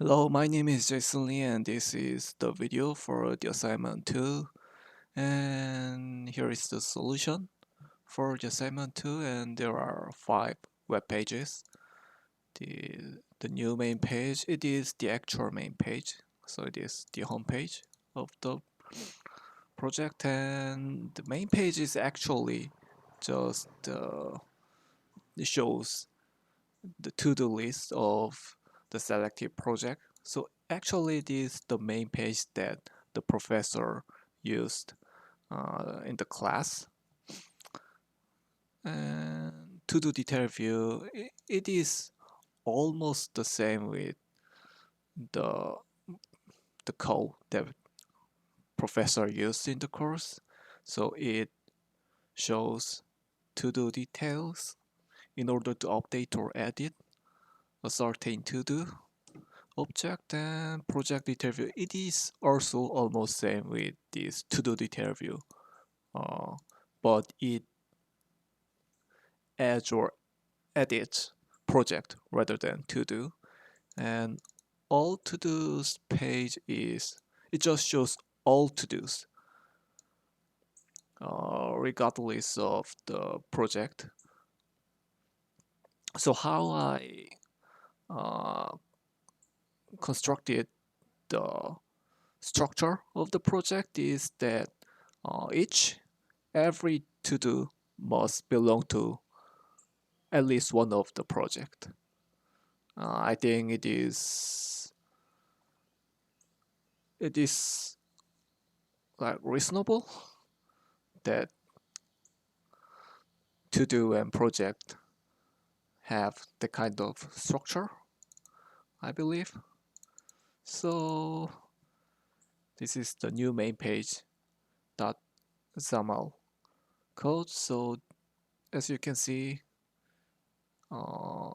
Hello, my name is Jason Lee and this is the video for the assignment 2, and here is the solution for the assignment 2, and there are 5 web pages. The new main page, it is the actual main page, so it is the home page of the project, and the main page is actually just it shows the to-do list of the selected project. So actually it is the main page that the professor used in the class. And to-do detail view, it is almost the same with the the code that professor used in the course. So it shows to-do details in order to update or edit a certain to-do object, and project detail view. It is also almost same with this to-do detail view, uh, but it adds or edits project rather than to-do. And all to-dos page is, it just shows all to-dos regardless of the project. So how I uh, constructed the structure of the project is that every to-do must belong to at least one of the project. I think it is like reasonable that to-do and project have the kind of structure, I believe. So this is the new main page dot XAML code. So as you can see, uh,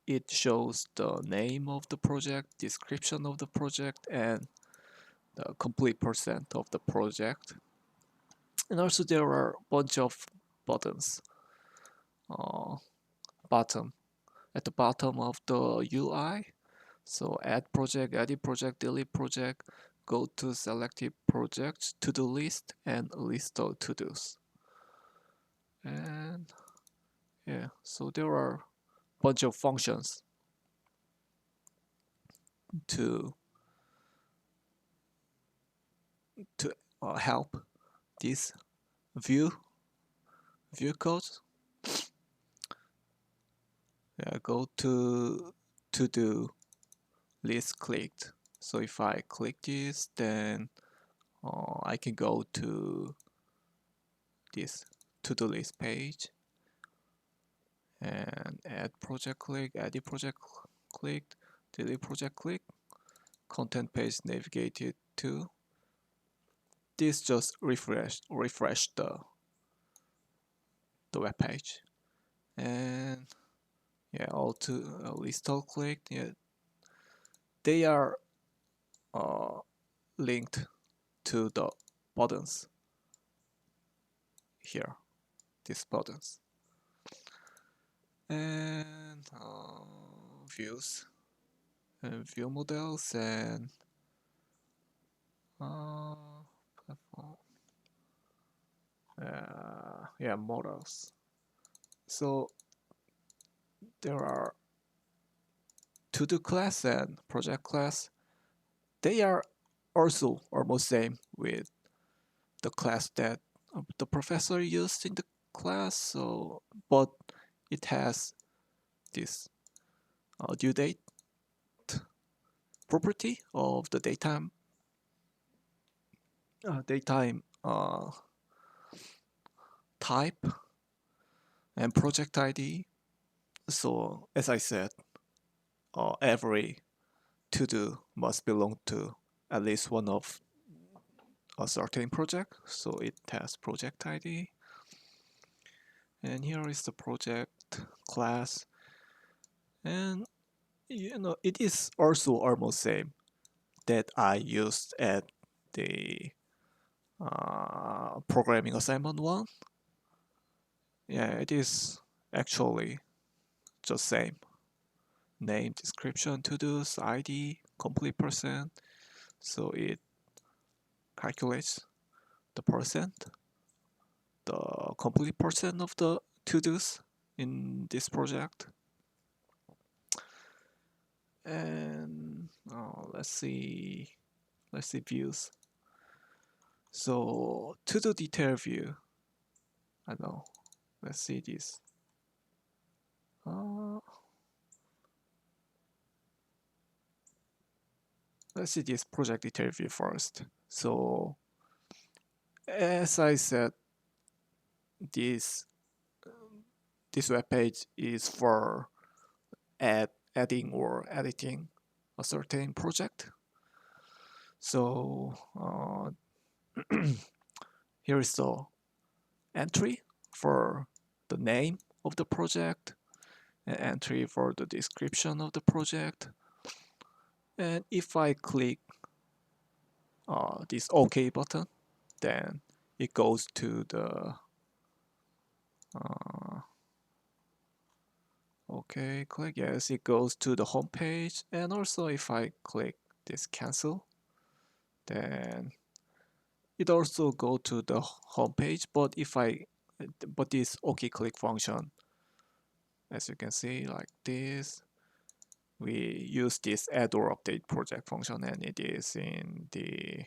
it shows the name of the project, description of the project, and the complete percent of the project. And also there are a bunch of buttons uh, bottom at the bottom of the UI. So add project, edit project, delete project, go to selected projects, to-do list, and list of to-dos. And yeah, so there are a bunch of functions to help this view code. Yeah, go to do list clicked. So if I click this, then I can go to this to-do list page and add project click, edit project clicked, delete project click, content page navigated to. This just refresh the web page, and yeah, all to list all clicked. Yeah, they are uh, linked to the buttons here. These buttons and views and view models and uh, platform. Yeah, models. So there are to-do class and project class. They are also almost same with the class that the professor used in the class. So, but it has this due date property of the daytime type and project ID. So as I said, every to-do must belong to at least one of a certain project. So it has project ID. And here is the project class. And it is also almost same that I used at the programming assignment 1. Yeah, it is actually just same. Name, description, to-dos, ID, complete percent. So it calculates the percent, the complete percent of the to-dos in this project. And let's see views. So to-do detail view, I don't know, let's see this. Let's see this project detail view first. So as I said, this this web page is for adding or editing a certain project. So here is the entry for the name of the project, an entry for the description of the project. And if I click this OK button, then it goes to the OK, click yes, it goes to the home page. And also if I click this cancel, then it also go to the home page. But this OK click function, as you can see, like this, we use this add or update project function, and it is in the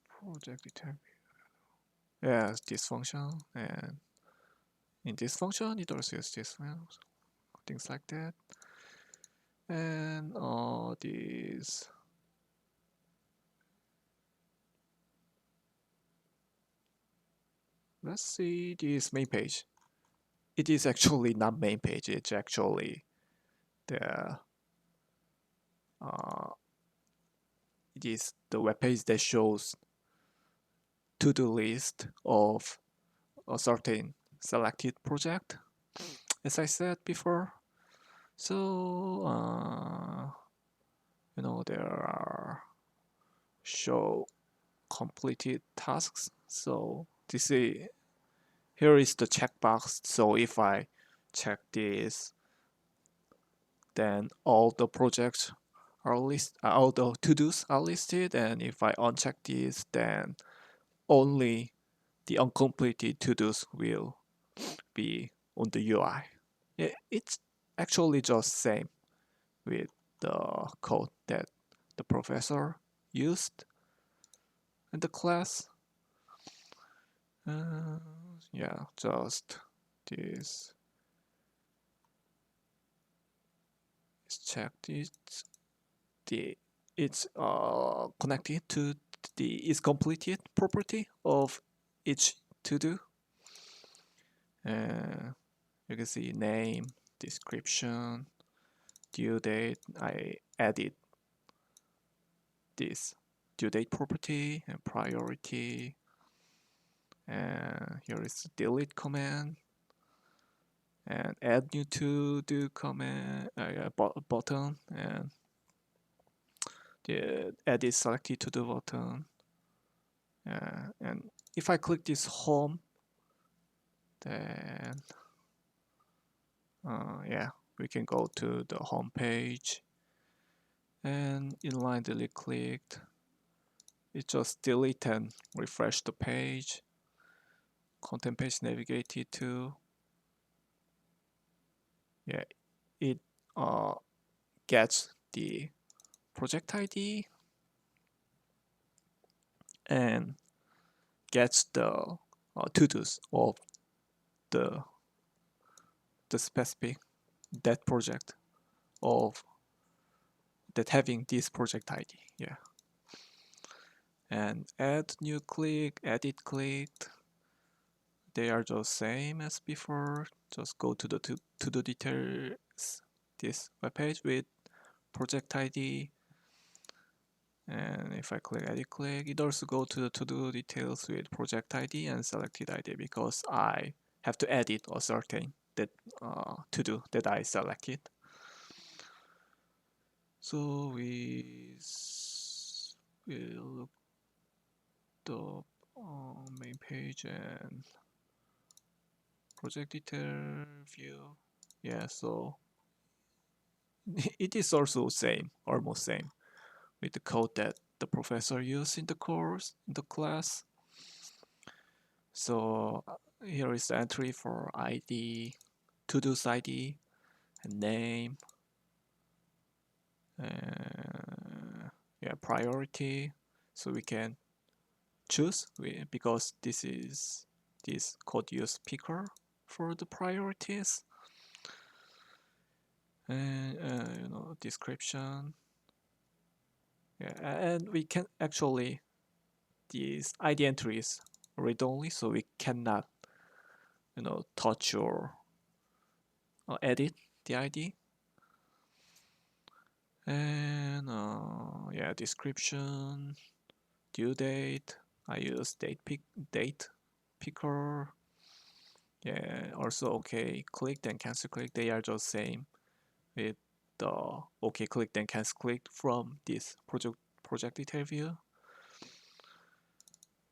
project detail. Yes, this function, and in this function it also uses this one, things like that. And this let's see this main page. It is actually not main page, it's actually the it is the web page that shows to-do list of a certain selected project, as I said before. So there are show completed tasks. So here is the checkbox. So if I check this, then all the projects are listed, all the to-dos are listed. And if I uncheck this, then only the uncompleted to-dos will be on the UI. It's actually just same with the code that the professor used in the class. Yeah, just this. Let's check this. It's connected to the is completed property of each to do. You can see name, description, due date. I added this due date property and priority. And here is the delete command and add new to do command button, and the edit selected to the button. And if I click this home, then yeah, we can go to the home page. And inline delete clicked, it just delete and refresh the page. Content page navigated to, yeah, it gets the project ID and gets the to-dos of the specific that project of that having this project ID. Yeah. And add new click, edit clicked. They are just same as before. Just go to the to-do details, this web page with project ID. And if I click edit click, it also go to the to-do details with project ID and selected ID, because I have to edit a certain that to-do that I selected. So we will look the main page and project detail view. Yeah, so it is also same, almost same, with the code that the professor used in the course, in the class. So here is the entry for ID, to-do's ID, and name, yeah, priority. So we can choose because this code use picker for the priorities, and description. Yeah, and we can actually these ID entries read only, so we cannot touch or edit the ID. And yeah, description, due date. I use date picker. Yeah, also okay click then cancel click. They are just same with the okay click then cancel click from this project detail view.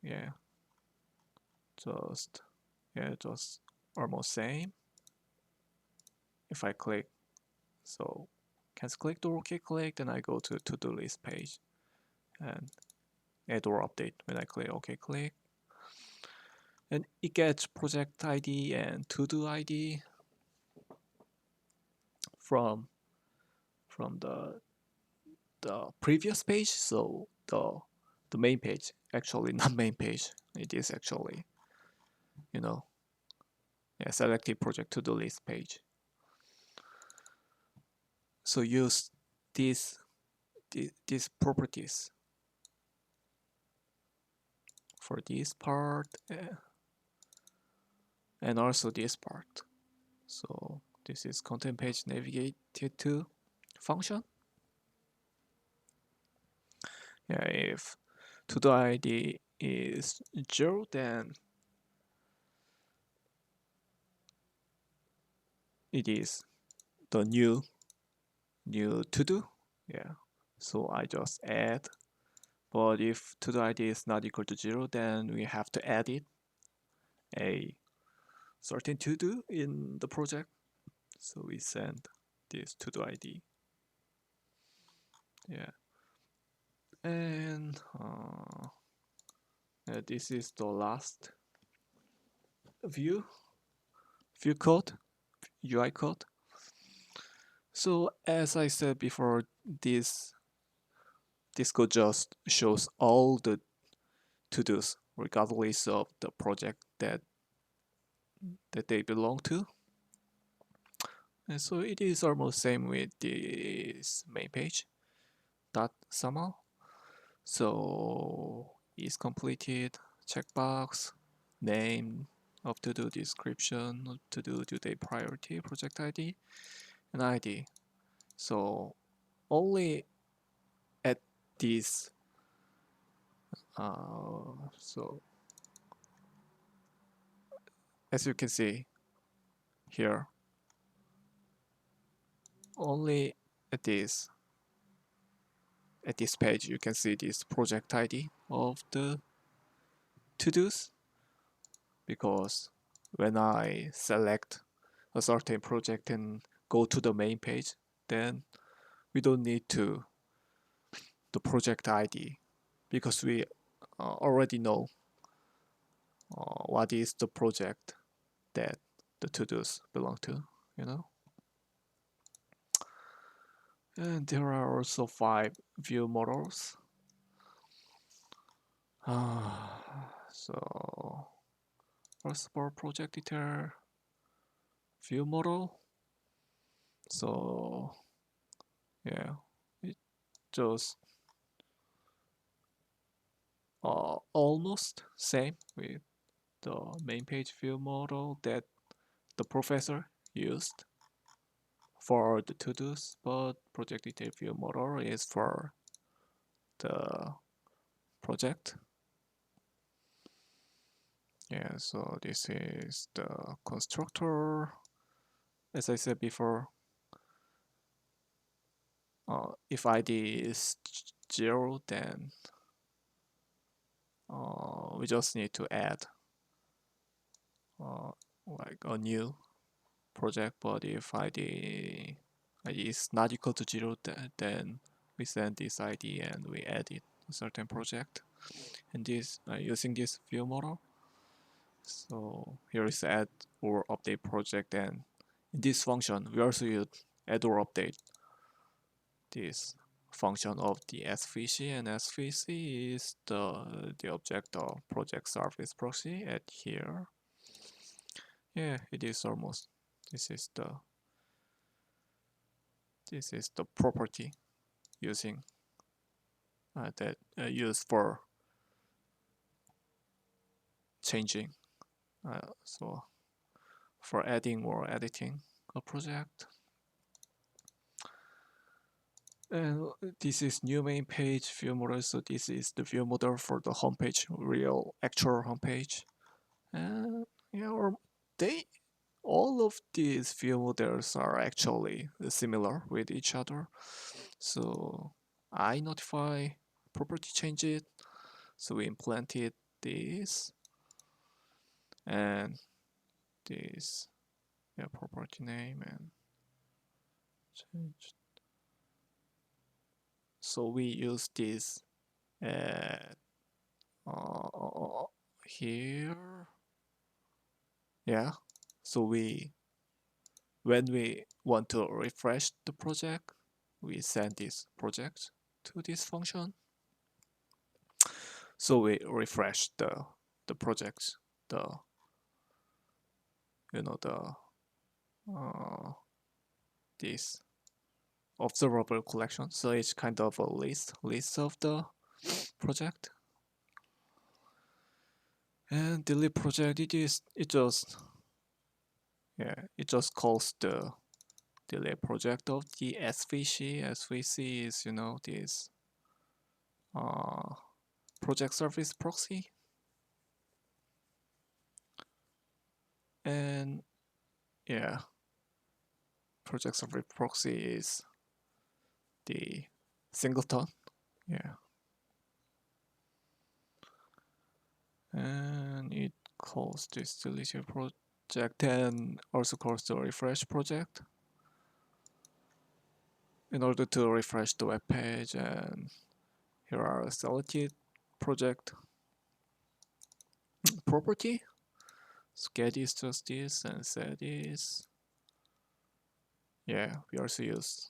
Yeah, just just almost same. If I click so cancel click or okay click, then I go to do list page and add or update. When I click okay click, and it gets project ID and to do ID from the previous page. So the main page, actually not main page, it is actually you know yeah, selected project to do list page. So use these these properties for this part, and also this part. So this is content page navigated to function. Yeah, if to do ID is 0, then it is the new to do. Yeah, so I just add. But if to do ID is not equal to 0, then we have to edit a certain to do in the project. So we send this to do ID. Yeah, and this is the last view code, UI code. So as I said before, this code just shows all the to-dos regardless of the project that they belong to. And so it is almost same with this main page dot summon. So is completed, checkbox, name of to-do, description of to-do, due date, priority, project ID, and ID. So only at this so as you can see here, only at this page you can see this project ID of the to-dos, because when I select a certain project and go to the main page, then we don't need to the project ID, because we already know what is the project that the to-dos belong to, you know. And there are also 5 view models. So first of all, project detail view model. So yeah, it just almost same with the main page view model that the professor used for the to-dos, but project detail view model is for the project. Yeah, so this is the constructor. As I said before, if ID is 0, then we just need to add like a new project, but if ID is not equal to 0, then we send this ID and we edit a certain project. And this using this view model. So here is add or update project, and in this function we also use add or update this function of the SVC, and SVC is the object of project service proxy at here. Yeah, it is almost. This is the property using that used for changing. So for adding or editing a project. And this is new main page view model. So this is the view model for the homepage, real actual homepage. And yeah, or they all of these view models are actually similar with each other. So I notify property change it. So we implemented this and this, yeah, property name and change. So we use this here. Yeah. So when we want to refresh the project, we send this project to this function. So we refresh the project, the the this observable collection. So it's kind of a list of the project. And delete project, it just calls the delete project of the SVC. SVC is this project service proxy. And yeah, project service proxy is the singleton. Yeah. And it calls this deleted project and also calls the refresh project in order to refresh the web page. And here are selected project property. So get is just this and set is. Yeah, we also use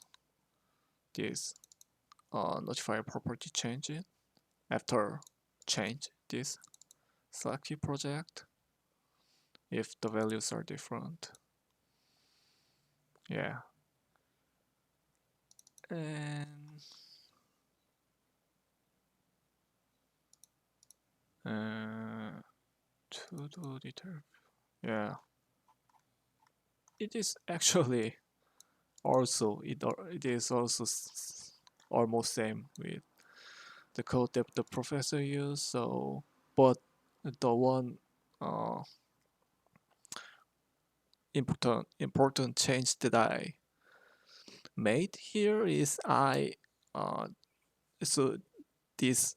this notify property change it after change this selected project if the values are different. Yeah. And to do detail. Yeah. It is actually also it is also almost same with the code that the professor used. So, but the one important change that I made here is so this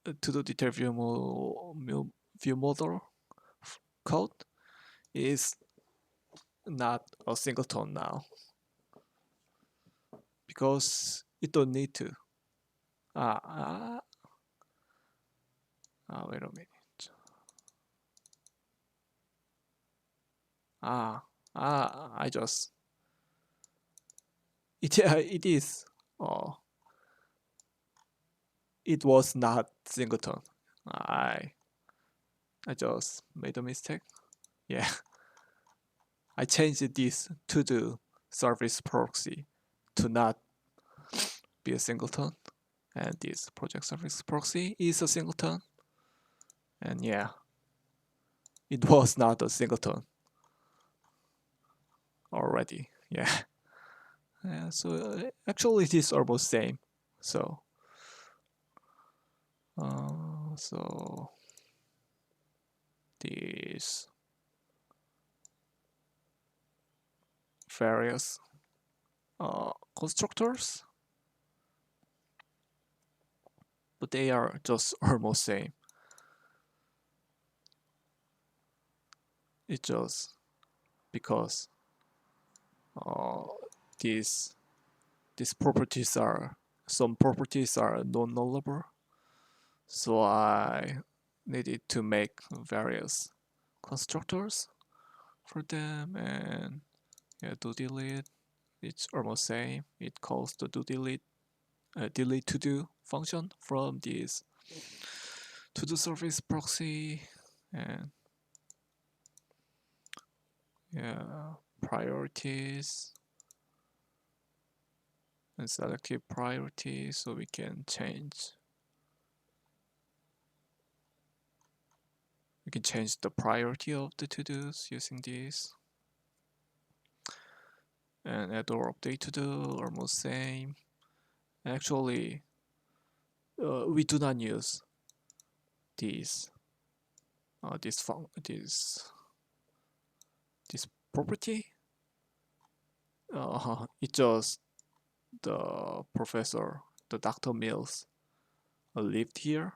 to do detail view model code is not a singleton now because it don't need to. Wait a minute. I just it is. It was not singleton. I I just made a mistake. Yeah, I changed this to the service proxy to not be a singleton, and this project service proxy is a singleton. And yeah, it was not a singleton already. Yeah. Yeah, so actually it is almost same. So so these various constructors, but they are just almost same. It's just because uh, these these properties are some properties are non-nullable, so I needed to make various constructors for them. And yeah, do delete, it's almost same. It calls the do delete delete to do function from this to do service proxy. And yeah, priorities and selective priority, so we can change the priority of the to-dos using this. And add or update to do almost same. Actually, we do not use this this property. It just the professor, the Dr. Mills, lived here.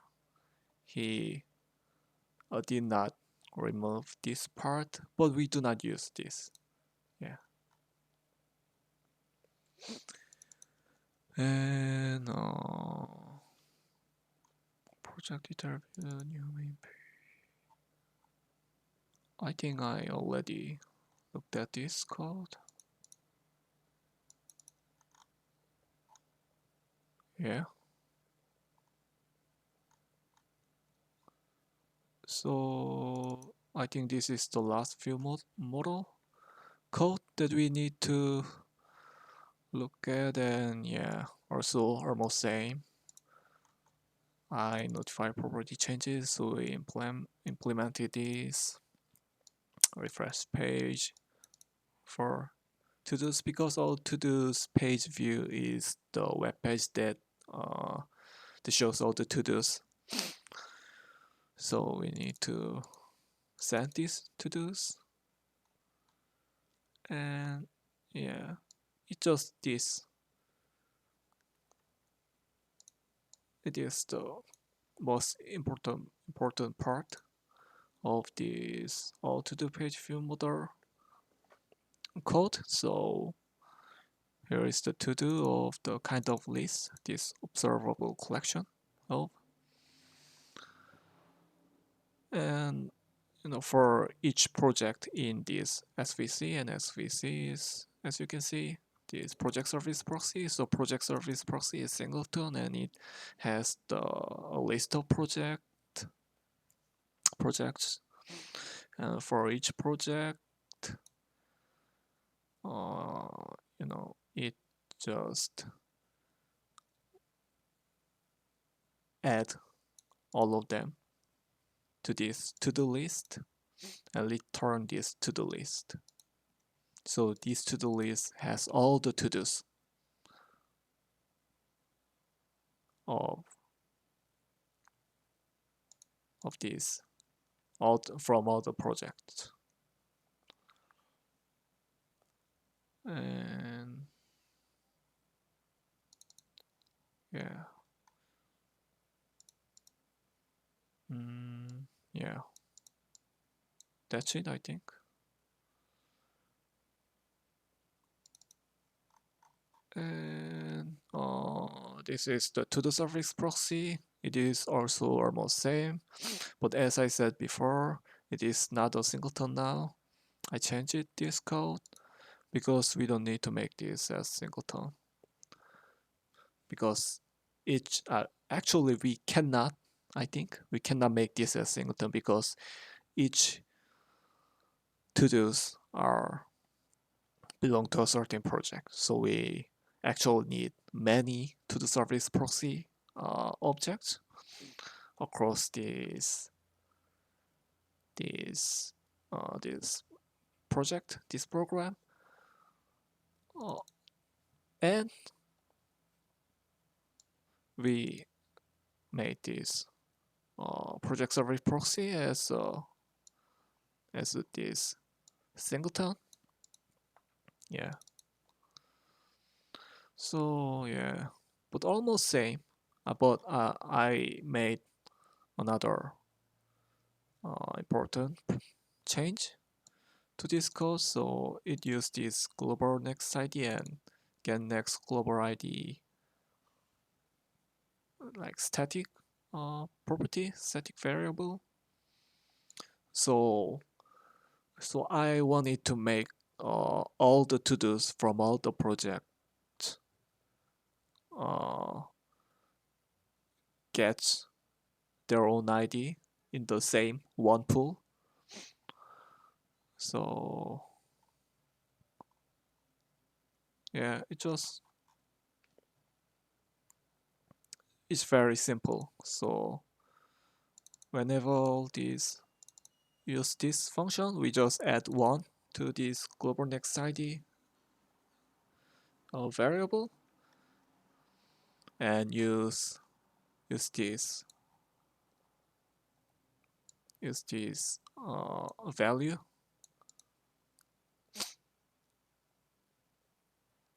He did not remove this part, but we do not use this. Yeah. And project interview, new main page. I think I already looked at this code. Yeah. So I think this is the last few model code that we need to look at. And yeah, also almost same. I notify property changes, so we implemented this refresh page for to-dos, because all to-dos page view is the web page that shows all the to-dos. So we need to send these to-dos. And yeah, it's just this. It is the most important part of this all to-do page view model code. So here is the to-do of the kind of list, this observable collection of. And for each project in this SVC, and SVC is, as you can see, this project service proxy. So project service proxy is singleton, and it has a list of projects. And for each project, it just add all of them to this to-do list and return this to-do list. So this to-do list has all the to-dos of these from all the projects. And yeah, yeah, that's it, I think. And this is the to-do service proxy. It is also almost same, but as I said before, it is not a singleton now. I changed this code because we don't need to make this as singleton, because each actually we cannot, I think we cannot make this as singleton, because each to-dos belong to a certain project. So we actually need many to-do service proxy objects across this project, this program. And we made this project service proxy as this singleton. Yeah. So yeah, but almost same. But I made another important change. to this code. So it used this global next ID and get next global ID like static property, static variable. So I wanted to make all the to-dos from all the project uh, get their own ID in the same one pool. So yeah, it's very simple. So whenever these use this function, we just add one to this global next ID variable and use this value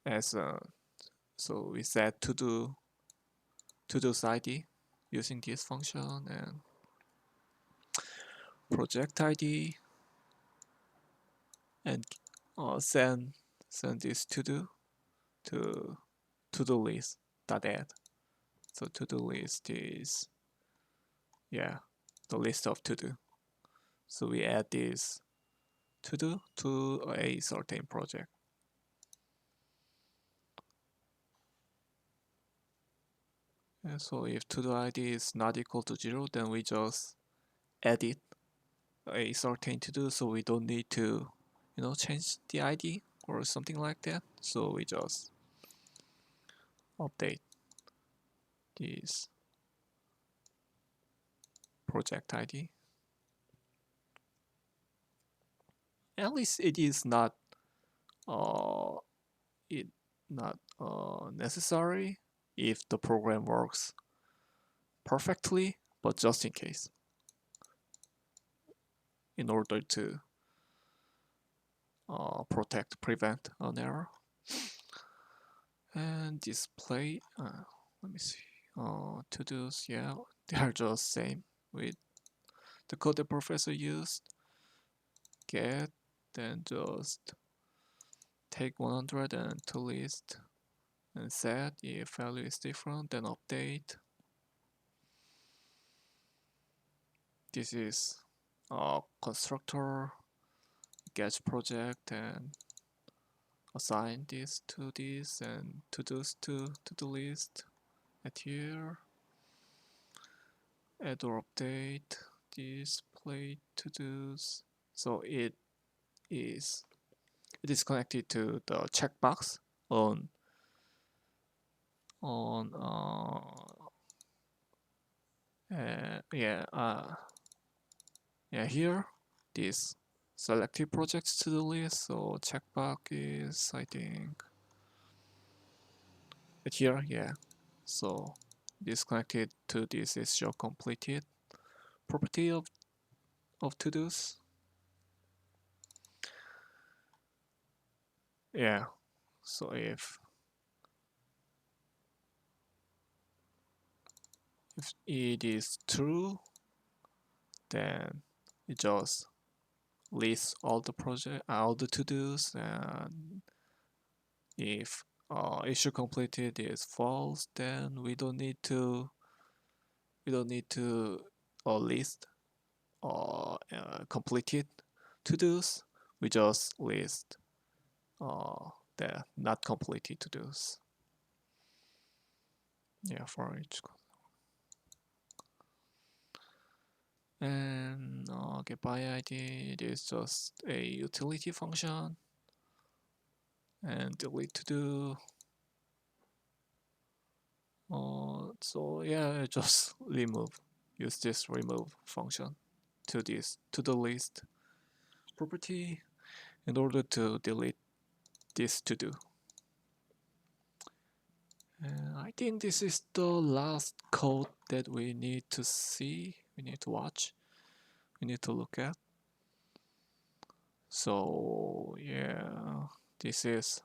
as so we set to-do's ID using this function and project ID and send this to to-do list dot add. So to-do list is the list of to-do. So we add this to-do to a certain project. And so if to-do ID is not equal to 0, then we just edit a certain to-do, so we don't need to change the ID or something like that. So we just update this project ID. At least it is not uh, it not necessary if the program works perfectly, but just in case, in order to prevent an error. And display, let me see, to-dos, yeah, they are just same with the code the professor used. Get, then just take 100 and to list and set. If value is different, then update. This is a constructor get project and assign this to this and to-dos to the list at here. Add or update display to-dos. So it is connected to the checkbox on on here this selected projects to the list. So checkbox is I think at here, yeah. So this connected to this is show completed property of to-dos. Yeah. So if it is true, then it just lists all the all the to-dos, and if issue completed is false, then we don't need to list completed to-dos. We just list the not completed to-dos. Yeah, for each. And get by ID, it is just a utility function. And delete to do. So yeah, just use this remove function to the list property in order to delete this to do. And I think this is the last code that we need to see, we need to watch, we need to look at. So yeah, this is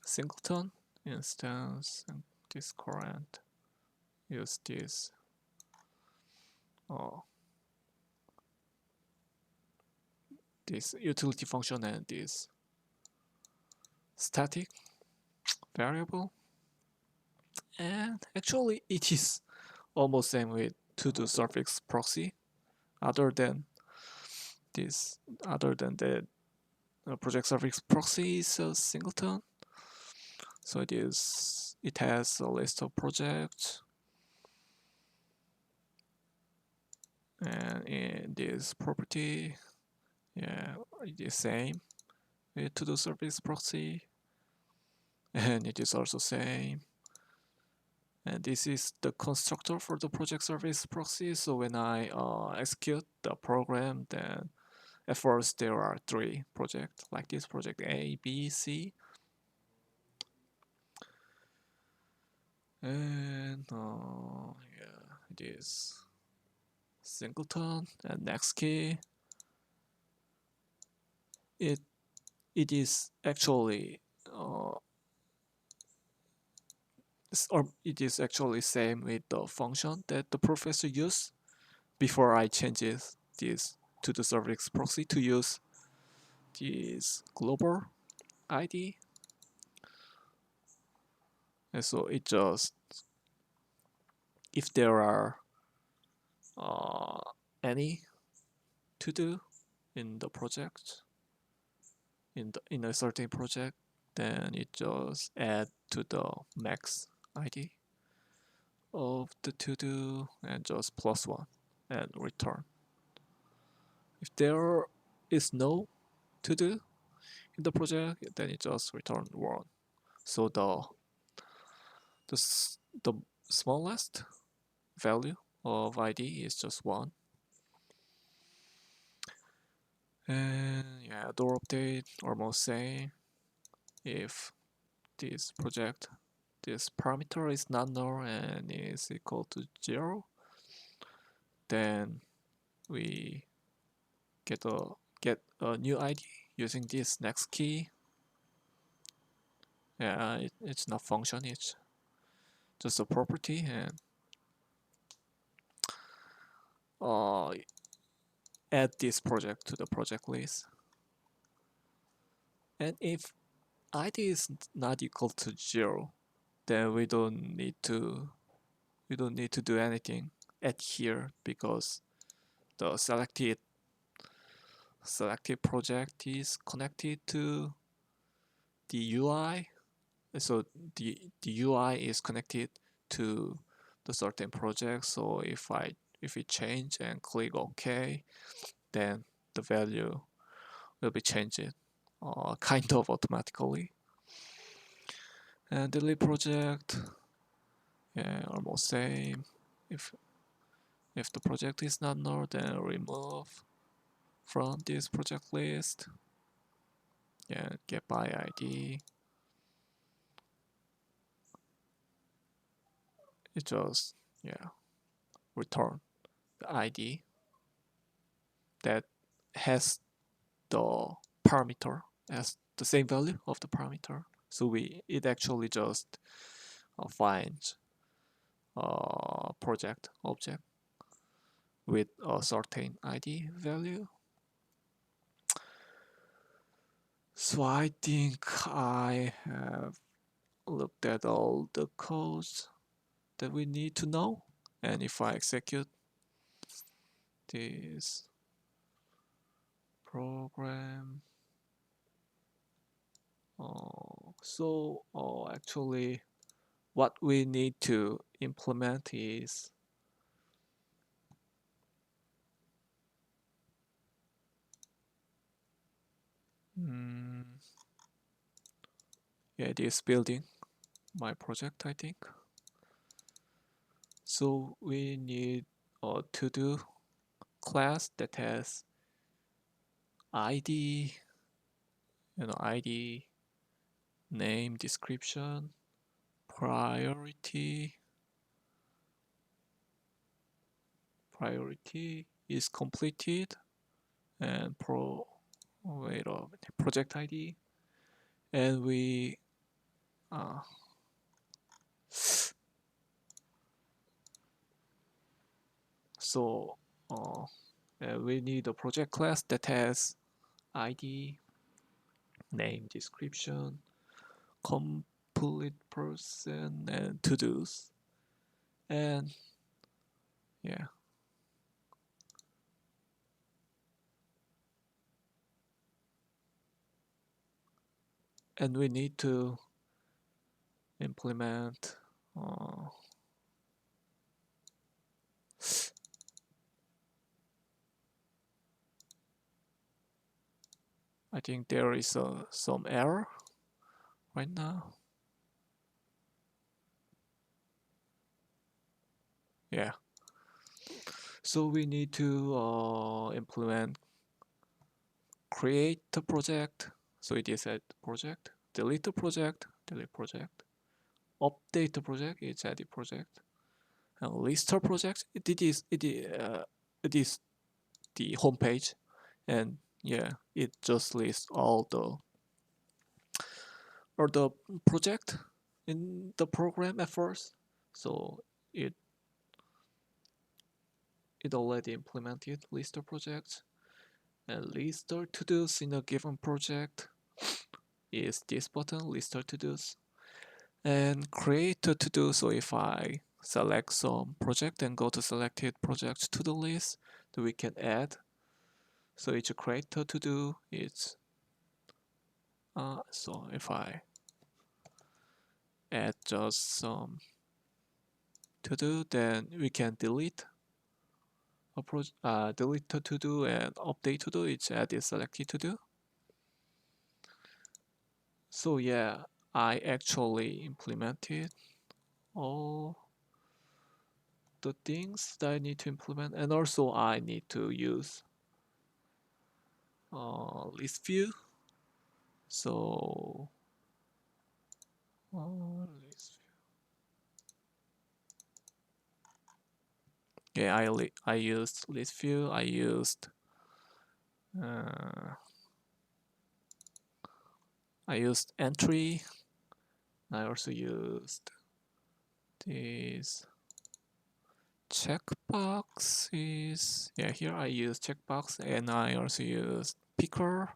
singleton instance and this current use this this utility function and this static variable. And actually it is almost same with to-do suffix proxy, other than this, other than the project suffix proxy is a singleton. So it has a list of projects, and in this property, yeah, it is same with to-do service proxy, and it is also same. And this is the constructor for the project service proxy. So when I execute the program, then at first there are 3 projects like this: project A, B, C, and yeah, it is singleton. And next key, it is actually or it is actually same with the function that the professor used before I changes this to the service proxy to use this global ID. And so it just, if there are uh, any to do in the project, in a certain project, then it just add to the max ID of the to do and just +1 and return. If there is no to do in the project, then it just return 1. So the smallest value of ID is just 1. And yeah, door update almost same. If this parameter is not null and is equal to 0, then we get a new ID using this next key. Yeah, it's not function, it's just a property, and add this project to the project list. And if ID is not equal to 0, then we don't need to do anything at here, because the selected project is connected to the UI. So the UI is connected to the certain project. So if we change and click OK, then the value will be changed kind of automatically. And delete project, yeah, almost same. If the project is not null, then remove from this project list. Yeah, get by ID. It just, yeah, return the ID that has the parameter as the same value of the parameter. So it actually just finds a project object with a certain ID value. So I think I have looked at all the codes that we need to know. And if I execute this program, actually what we need to implement is yeah, it is building my project, I think. So we need a to-do class that has ID, ID, name, description, priority is completed, and project ID, and we so we need a project class that has ID, name, description, complete person, and to-dos. And yeah, and we need to implement I think there is some error right now. Yeah, so we need to implement create the project. So it is add project, delete the project, delete project, update the project, it's edit project, and list the project. It is the home page, and yeah, it just lists all the project in the program at first. So it it already implemented list of projects, and list of to-dos in a given project is this button, list of to-dos, and create a to-do. So if I select some project and go to selected projects to the list, then we can add. So it's a create a to-do. It's so if I add just some to-do, then we can delete delete the to-do and update to-do. It's added selected to-do. So yeah, I actually implemented all the things that I need to implement, and also I need to use list view. So list view. Yeah, I used list view. Uh, I used entry. I also used this checkbox. Is yeah, here I use checkbox, and I also used picker.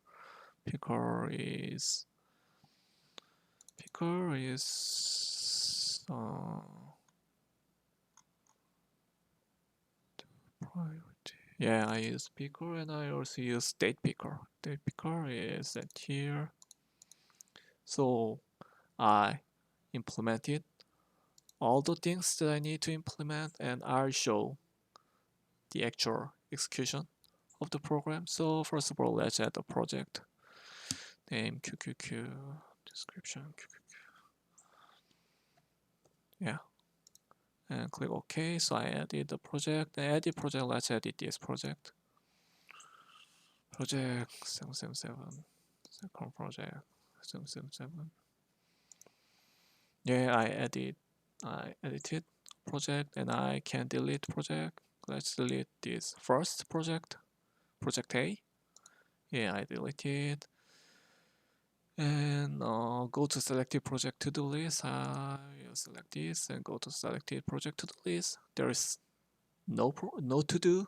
Picker is picker is priority. Yeah, I use picker, and I also use state picker. State picker is at here. So I implemented all the things that I need to implement, and I'll show the actual execution of the program. So first of all, let's add a project name QQQ description QQQ. Yeah, and click OK. So I added the project. And edit project. Let's edit this project. Project 777. Second project 777. Yeah, I edited project, and I can delete project. Let's delete this first project, project A. Yeah, I deleted. And go to selected project to do list. I will select this and go to selected project to do list. There is no to do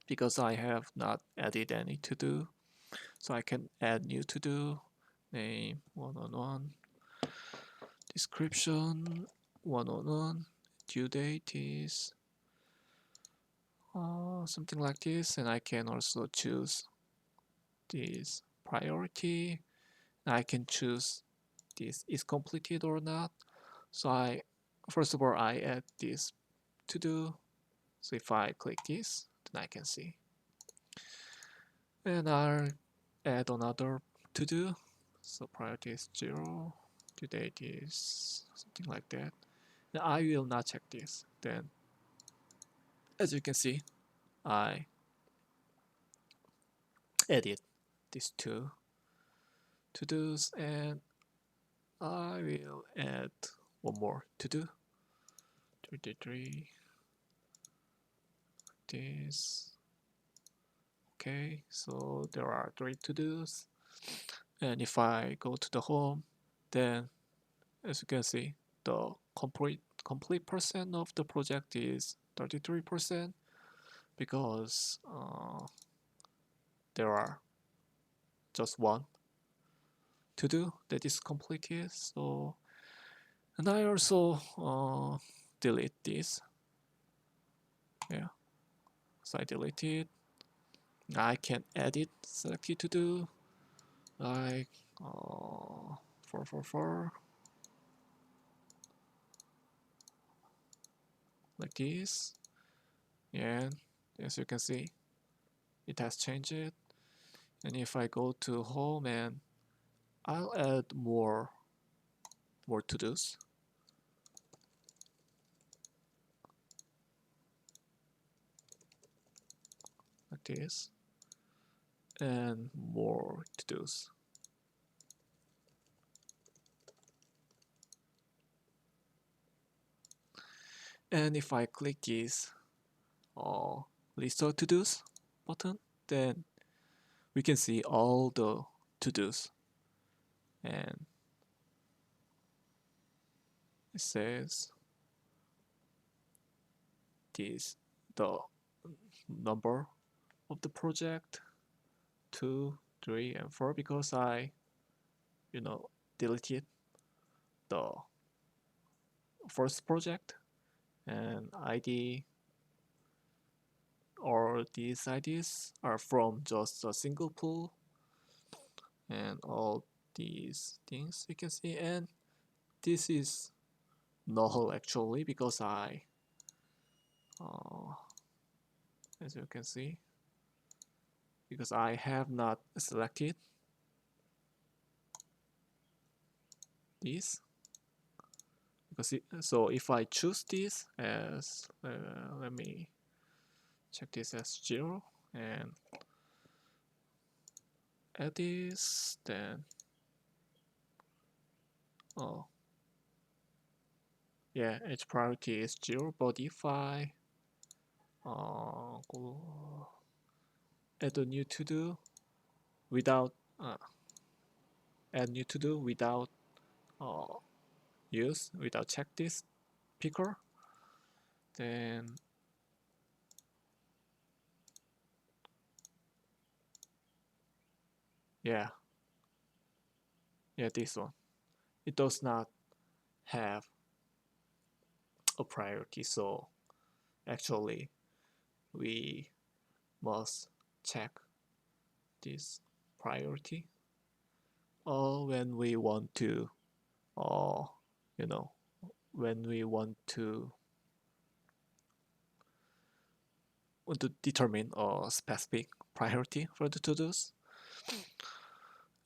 because I have not added any to do. So I can add new to do. Name 111. Description 111. Due date is something like this, and I can also choose this priority. I can choose this is completed or not. So I first of all I add this to do. So if I click this, then I can see, and I'll add another to do. So priority is 0, due date is something like that. Now I will not check this. Then as you can see, I edit these two to dos, and I will add one more to do. 33. This. Okay, so there are 3 to dos. And if I go to the home, then as you can see, the complete percent of the project is 33% because there are just one to do that is completed. So, and I also delete this. Yeah, so I delete it. I can edit selected to do like 444 like this. And as you can see, it has changed it. And if I go to home, and I'll add more to-dos like this, and more to-dos. And if I click this list of to-dos button, then we can see all the to-dos, and it says this the number of the project 2, 3, and 4 because I deleted the first project, and ID or these IDs are from just a single pool, and all these things you can see. And this is null actually because I as you can see, because I have not selected this, so if I choose this as let me check this as 0 and add this, then oh yeah, its priority is 0. But if I add a new to do without add new to do without uh, without check this picker, then yeah, this one, it does not have a priority. So actually we must check this priority when we want to you know when we want to determine a specific priority for the to-dos.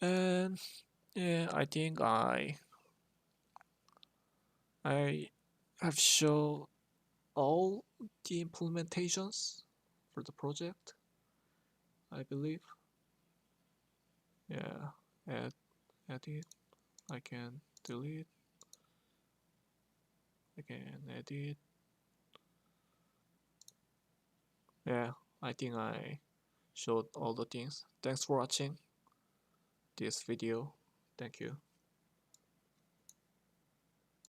And yeah, I think I have shown all the implementations for the project, I believe. Yeah, edit, I can delete, I can edit. Yeah, I think I showed all the things. Thanks for watching this video. Thank you.